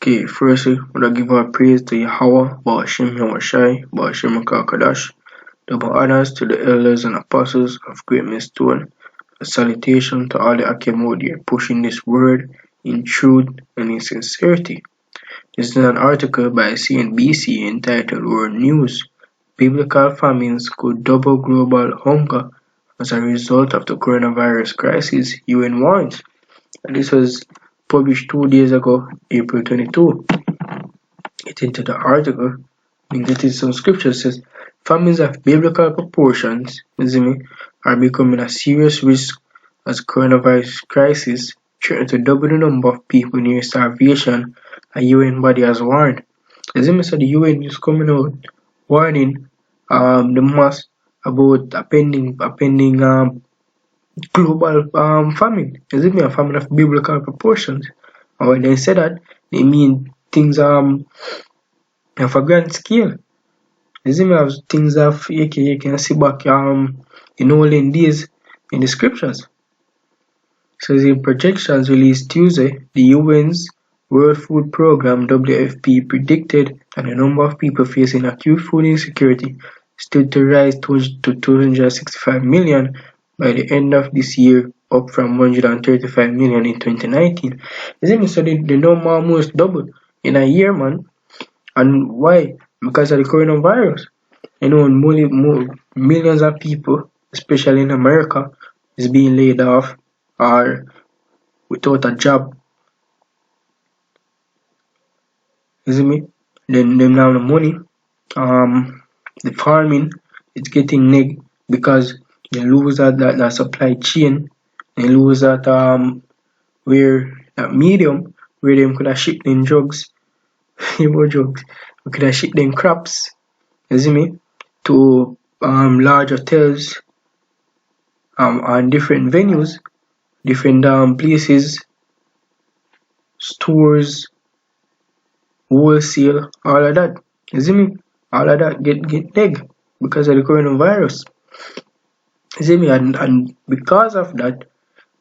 Okay, firstly, I give our praise to Yahawah, Bahasham, Yahawashi, Bahasham, Qadash. Double honors to the elders and apostles of Great Millstone. A salutation to all the Achamodia pushing this word in truth and in sincerity. This is an article by CNBC entitled World News. Biblical famines could double global hunger as a result of the coronavirus crisis, UN warns. And this was published 2 days ago, April 22. Get into the article and get into some scriptures. Says famines of biblical proportions, are becoming a serious risk as coronavirus crisis threatens to double the number of people near starvation. A UN body has warned. So the UN is coming out warning the mass about a pending global famine. A famine of biblical proportions. And when they say that, they mean things of a grand scale. Have things that you can see back in olden days in the scriptures. So the projections released Tuesday, the UN's World Food Programme WFP predicted that the number of people facing acute food insecurity stood to rise to 265 million by the end of this year, up from 135 million in 2019. So the number almost doubled in a year, man. And why? Because of the coronavirus. Millions of people, especially in America, is being laid off or without a job. You see me? Then them now the money. The farming is getting neg because they lose that supply chain. They lose that where that medium where them could have shipped in drugs. drugs. We could have shipped them crops. You see me? To large hotels and different venues, different places, stores, wholesale, all of that. You see me? All of that get neg because of the coronavirus. You see me? And because of that,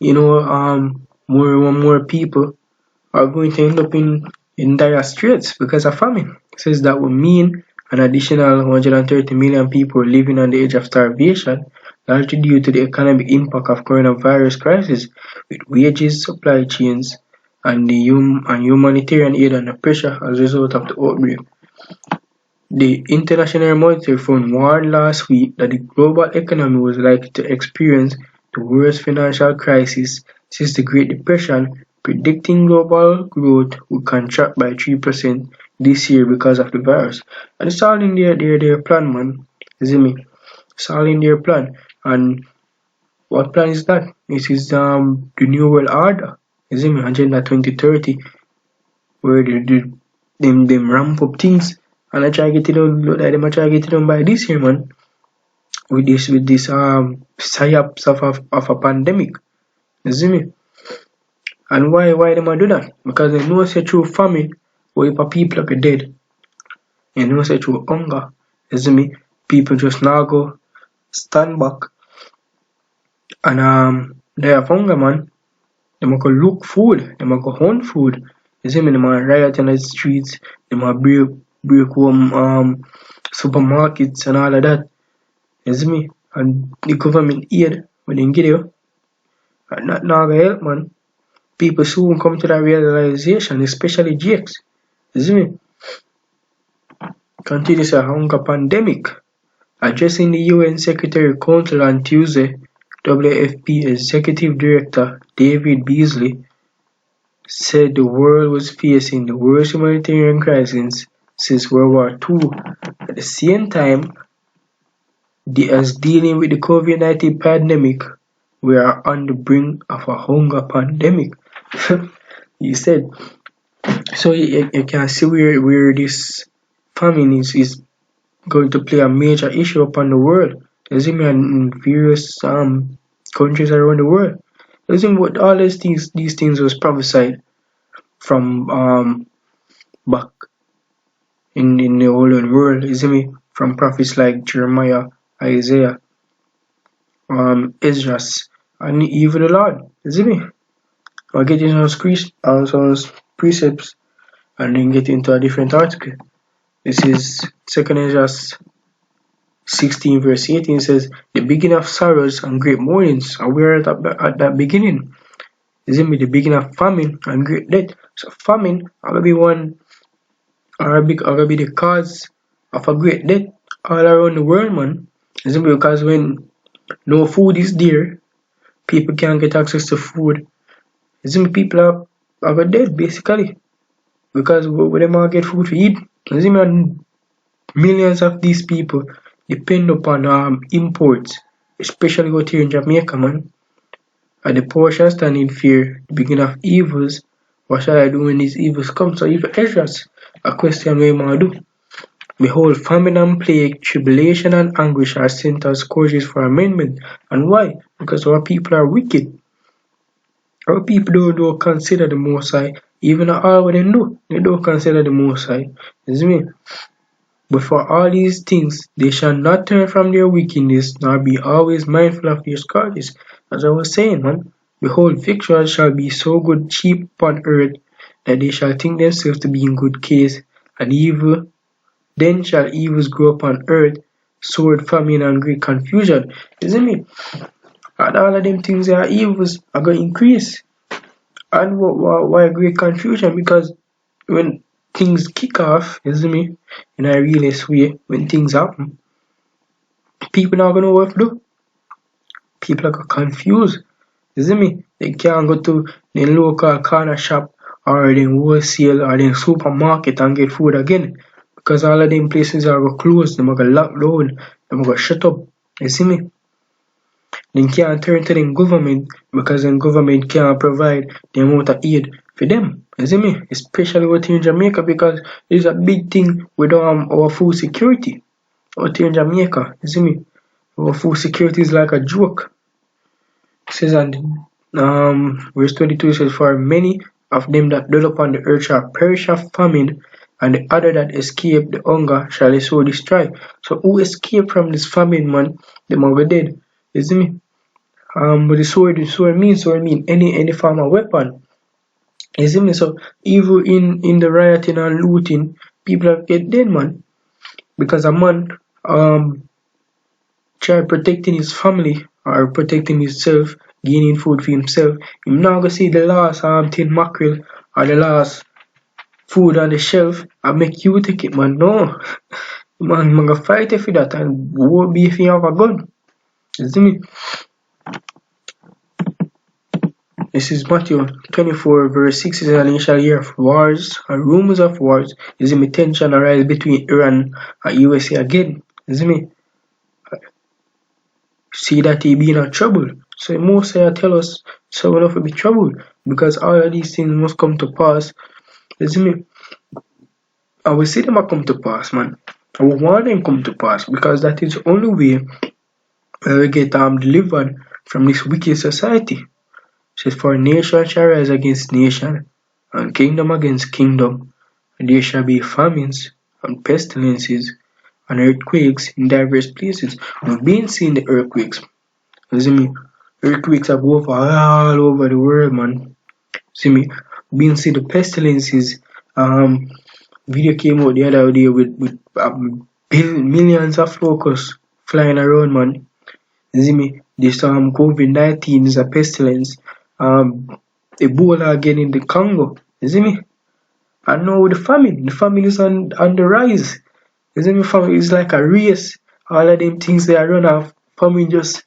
more and more people are going to end up in dire straits because of famine. Says that would mean an additional 130 million people living on the edge of starvation, largely due to the economic impact of coronavirus crisis, with wages, supply chains, and the humanitarian aid under pressure as a result of the outbreak. The International Monetary Fund warned last week that the global economy was likely to experience the worst financial crisis since the Great Depression, predicting global growth would contract by 3% this year because of the virus. And it's all in their plan, man. You see me? It's all in their plan. And what plan is that? It is the New World Order. You see me? Agenda 2030, where them ramp up things and I try to get it done. Look like them I try to get it done by this year, man. With this psyops of a pandemic. You see me? And why them I do that? Because they know say through famine, where people are dead. You know say through hunger, you see me? People just now go stand back and they have hunger, man. They might go look food, they might go hunt food. You see me? They might riot in the streets, they might break home supermarkets and all of that. You see me? And the government aid when they get you, and not now gonna help, man. People soon come to that realization, especially Jakes. You see me? Continues a hunger pandemic. Addressing the UN Secretary Council on Tuesday, WFP Executive Director David Beasley said the world was facing the worst humanitarian crisis since World War II. At the same time, as dealing with the COVID-19 pandemic, we are on the brink of a hunger pandemic. He said. So you can see where this famine is going to play a major issue upon the world. You see me in various countries around the world. You see what all these things was prophesied from back in the whole world. You see me from prophets like Jeremiah, Isaiah, Esdras, and even the Lord. You see me? Or getting some precepts and then get into a different article. This is 2 Ezra 16 verse 18 says, the beginning of sorrows and great mournings, and we're at that beginning. Is it the beginning of famine and great death? So famine are gonna be the cause of a great death all around the world, man. Is it because when no food is there, people can't get access to food. Is it people are dead basically because where them all get food to eat? Is it millions of these people depend upon imports, especially out here in Jamaica, man. And the poor shall stand in fear, the beginning of evils. What shall I do when these evils come? So even Ezra's a question we might do. Behold, famine and plague, tribulation and anguish are sent as scourges for amendment. And why? Because our people are wicked. Our people don't consider the Most High. Even all what they do, they don't consider the Most High. You see me? But for all these things, they shall not turn from their wickedness, nor be always mindful of their scourges. As I was saying, man, behold, victuals shall be so good cheap upon earth, that they shall think themselves to be in good case, and evil. Then shall evils grow upon earth, sword, famine, and great confusion. Isn't it? And all of them things are evils are going to increase. And why great confusion? Because when things kick off, isn't me, in a realist way, when things happen, people not gonna know what to do. People are confused, isn't me? They can't go to the local corner shop or the wholesale or the supermarket and get food again. Because all of them places are gonna close, them are gonna lock down, them are gonna shut up. You see me? They can't turn to the government because the government can't provide the amount of aid for them. You see me? Especially out here in Jamaica because it's a big thing with our food security. Out here in Jamaica, you see me? Our food security is like a joke. It says on verse 22 says, for many of them that dwell upon the earth shall perish of famine, and the other that escape the hunger shall the sword destroy. So who escape from this famine, man? Them are dead. You see me? But the sword means any form of weapon. You see me? So even in the rioting and looting, people have get dead, man. Because a man try protecting his family or protecting himself, gaining food for himself. Him not gonna see the last tin mackerel or the last food on the shelf and make you take it, man. No. Man gonna fight for that and won't be if you have a gun. You see me? This is Matthew 24 verse 6 is an initial year of wars and rumors of wars. You see me? Tension arise between Iran and USA again. You see me? See that he be in a trouble. So Moses tell us so we don't be trouble because all of these things must come to pass. You see me? I will see them come to pass, man. I will want them come to pass because that is the only way we get delivered from this wicked society. It says, for nation shall rise against nation, and kingdom against kingdom, and there shall be famines and pestilences and earthquakes in diverse places. We've been seeing the earthquakes. You see me? Earthquakes are all over the world, man. See me? Been seeing the pestilences. Video came out the other day with millions of locusts flying around, man. You see me? This COVID-19 is a pestilence. Ebola again in the Congo. You see me? And now the famine is on the rise. You see me? Famine is like a race. All of them things they are run off. Famine just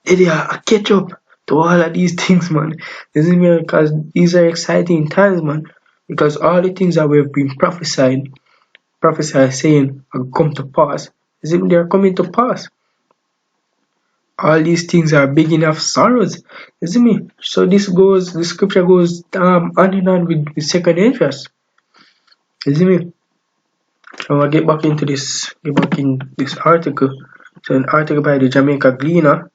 they are catch up to all of these things, man. You see me? Because these are exciting times, man. Because all the things that we've been prophesied saying are come to pass. You see me? They are coming to pass. All these things are big enough sorrows. You see me? So the scripture goes hand in hand with 2 Ezra. You see me? So I get back in this article. So an article by the Jamaica Gleaner,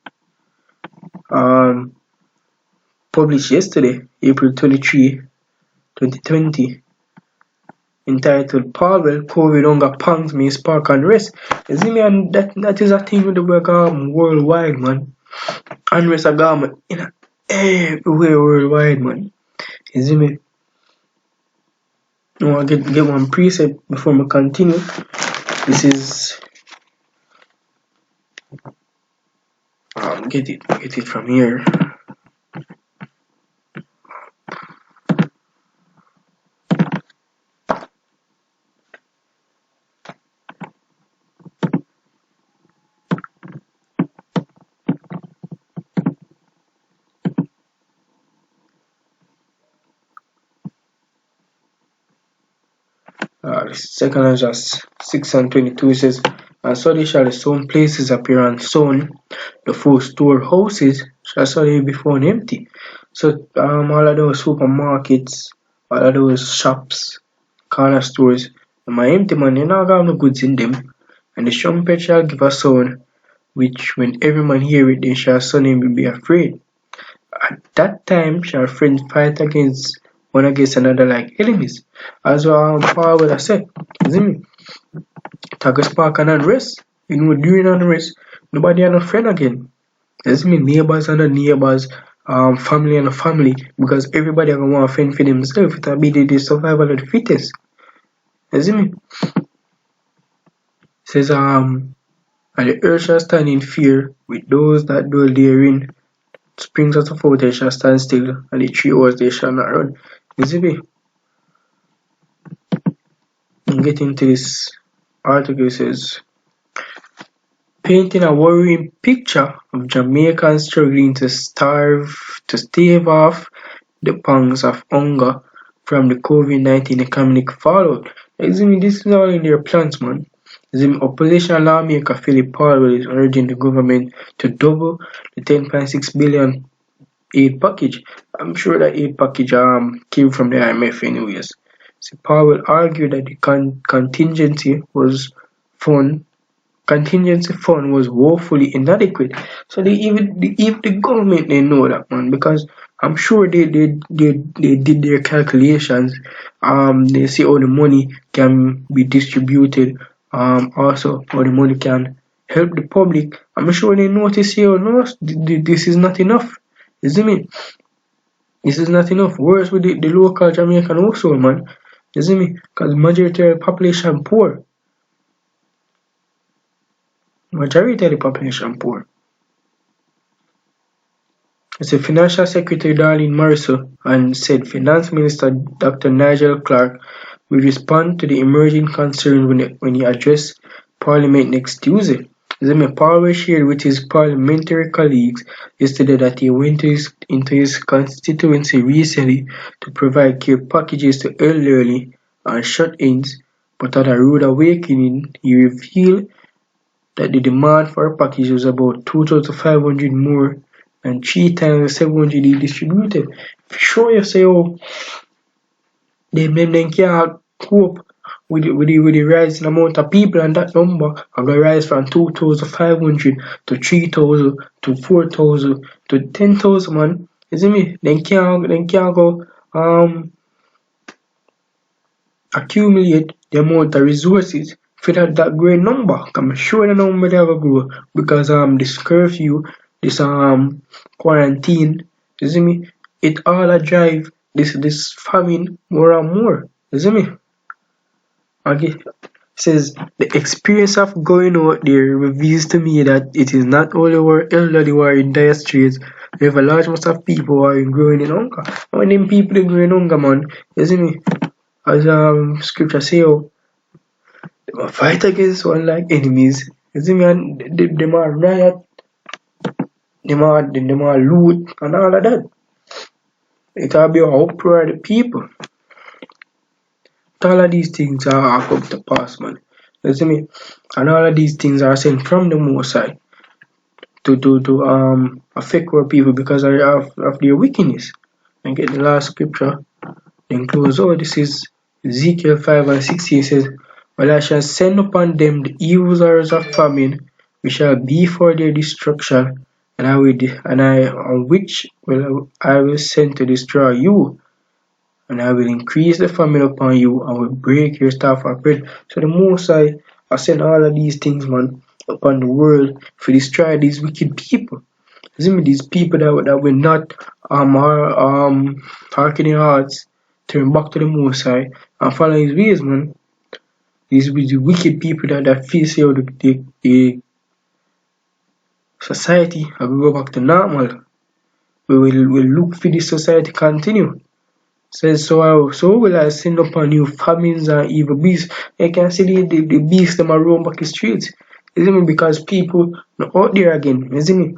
published yesterday, April 23, 2020, entitled Powell, COVID hunger pangs me spark unrest. You see me? And that is a thing with the worldwide, man. Unrest are gone in everywhere worldwide, man. You see me? Now I get one preset before we continue. This is get it from here. The second line just 6:22 says, and suddenly shall the sown places appear unsown, the full storehouses shall suddenly be found empty. So all of those supermarkets, all of those shops, corner stores, them are empty, man. You not got no goods in them. And the trumpet shall give a sound, which when every man hear it, they shall suddenly be afraid. At that time shall friends fight against one against another like enemies. As Paul would have said, isn't it? Tag a spark and unrest. You know, during unrest, nobody are no friend again. Isn't it? Neighbors and the neighbors, family and the family, because everybody are gonna want to fend for themselves. It'll be the survival of the fittest. Isn't it? It says, and the earth shall stand in fear with those that dwell therein. Springs of the fountain shall stand still, and the three hours they shall not run. Isn't it? And get into this article, it says, painting a worrying picture of Jamaicans struggling to stave off the pangs of hunger from the COVID-19 economic fallout. Isn't this is all in their plans, man? The opposition lawmaker Philip Powell is urging the government to double the 10.6 billion aid package. I'm sure that aid package came from the IMF anyways. So Powell argued that the contingency fund was woefully inadequate. So even the government they know that, man, because I'm sure they did their calculations. They see how the money can be distributed. Also how the money can help the public. I'm sure they notice here, no, this is not enough, isn't it? This is not enough. Worse with the local Jamaican household, man, isn't it? Because majority of the population poor. Majority of the population poor. It's a Financial Secretary Darlene Morrisseau and said Finance Minister Dr. Nigel Clark will respond to the emerging concerns when he addressed Parliament next Tuesday. Zeme Powell shared with his parliamentary colleagues yesterday that he went into his constituency recently to provide care packages to elderly and shut-ins, but at a rude awakening, he revealed that the demand for a package was about 2,500 more and 3 times the 700 he distributed. Sure you say, oh, they can't cope with the rising amount of people, and that number are going to rise from 2,500 to 3,000 to 4,000 to 10,000, man. You see me? They can't go accumulate the amount of resources for that great number. I'm sure the number they will grow because this curfew, this quarantine, you see me? It all a drive this famine more and more. You see me? Okay. It says the experience of going out there reveals to me that it is not only our elderly who are in dire straits, we have a large amount of people who are growing in hunger. And when them people are growing in hunger, man, you see me? As scripture say, oh, they will fight against one like enemies. You see me? And they might riot, they might loot, and all of that. It will be a uproar of the people. All of these things are come to pass, man. You see me? And all of these things are sent from the Most High to affect our people because of their wickedness. And get the last scripture, then close out. This is Ezekiel 5:16 says, well, I shall send upon them the evil hours of famine, which shall be for their destruction, and I will send to destroy you, and I will increase the famine upon you, and will break your staff of bread. So the Most High I send all of these things, man, upon the world to destroy these wicked people. You see me, these people that will not hearken their hearts turn back to the Most High and follow his ways, man. These be the wicked people that feel say the society will go back to normal. We will look for the society continue. Says so will I send upon you famines and evil beasts. You can see the beasts them are roam back the streets. You see me? Because people not out there again. You see me?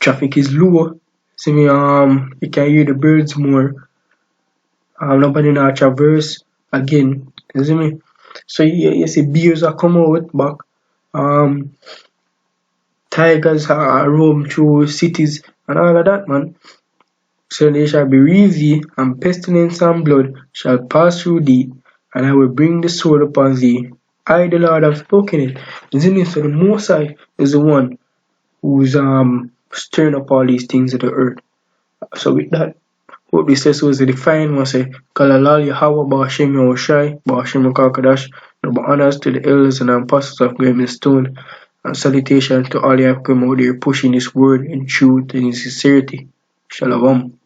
Traffic is low. See me, you can hear the birds more. Nobody not traverse again. You see me? So you see bears are come out back. Um tigers are roam through cities and all of that, man. So they shall be wreathy, and pestilence and blood shall pass through thee, and I will bring the sword upon thee. I, the Lord, have spoken it. Isn't it? So the Most High is the one who's stirring up all these things of the earth. So with that, what this says was the define was say, Halal, Yahawah, Bahasham, Yahawashi, Bahasham, Qadash, double honors to the elders and apostles of Graven Stone, and salutation to all who have come out there pushing this word in truth and in sincerity. Shalom.